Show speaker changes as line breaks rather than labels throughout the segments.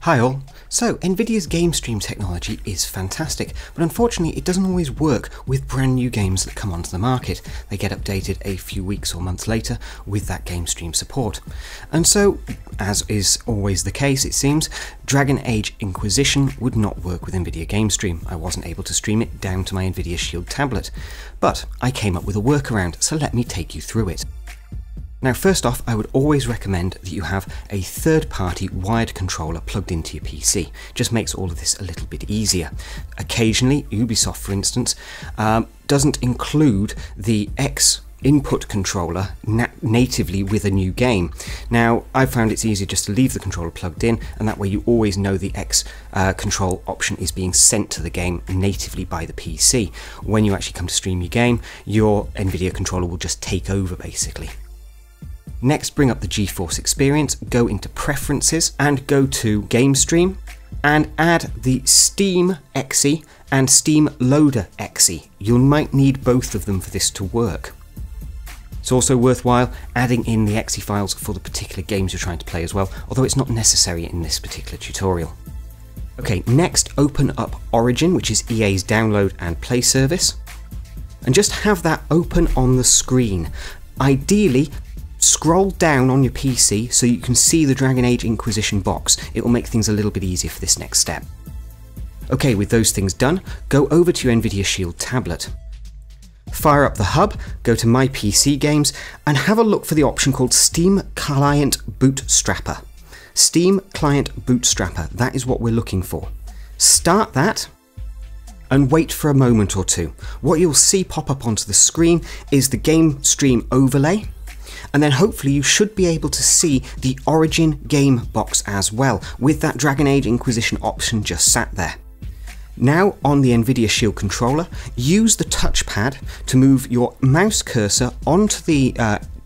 Hi all. So, Nvidia's Gamestream technology is fantastic, but unfortunately it doesn't always work with brand new games that come onto the market. They get updated a few weeks or months later with that Gamestream support. And so, as is always the case it seems, Dragon Age Inquisition would not work with Nvidia Gamestream. I wasn't able to stream it down to my Nvidia Shield tablet. But I came up with a workaround, so let me take you through it. Now first off, I would always recommend that you have a third-party wired controller plugged into your PC. Just makes all of this a little bit easier. Occasionally, Ubisoft for instance, doesn't include the X input controller natively with a new game. Now I found it's easier just to leave the controller plugged in, and that way you always know the X control option is being sent to the game natively by the PC. When you actually come to stream your game, your Nvidia controller will just take over basically. Next, bring up the GeForce experience, go into Preferences and go to Gamestream and add the Steam exe and Steam Loader exe. You might need both of them for this to work. It's also worthwhile adding in the exe files for the particular games you're trying to play as well, although it's not necessary in this particular tutorial. Okay, next open up Origin, which is EA's download and play service, and just have that open on the screen. Ideally, scroll down on your PC so you can see the Dragon Age Inquisition box. It will make things a little bit easier for this next step. Okay, with those things done, go over to your Nvidia Shield tablet. Fire up the hub, go to My PC Games, and have a look for the option called Steam Client Bootstrapper. Steam Client Bootstrapper, that is what we're looking for. Start that and wait for a moment or two. What you'll see pop up onto the screen is the Gamestream overlay, and then hopefully you should be able to see the Origin game box as well, with that Dragon Age Inquisition option just sat there. Now on the Nvidia Shield controller, use the touchpad to move your mouse cursor onto the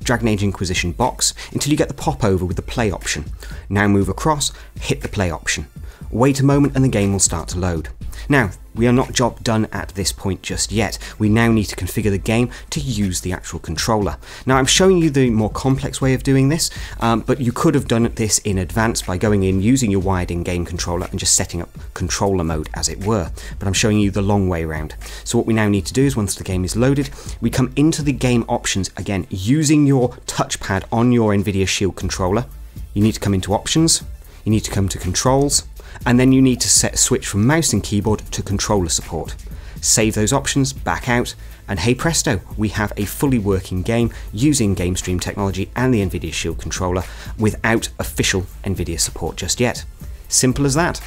Dragon Age Inquisition box until you get the popover with the play option. Now move across, hit the play option. Wait a moment and the game will start to load. Now, we are not job done at this point just yet. We now need to configure the game to use the actual controller. Now I'm showing you the more complex way of doing this, but you could have done this in advance by going in, using your wired in game controller and just setting up controller mode as it were. But I'm showing you the long way around. So what we now need to do is, once the game is loaded, we come into the game options again, using your touchpad on your Nvidia Shield controller. You need to come into options, you need to come to controls, and then you need to switch from mouse and keyboard to controller support. Save those options, back out, and hey presto, we have a fully working game using Gamestream technology and the Nvidia Shield controller without official Nvidia support just yet. Simple as that.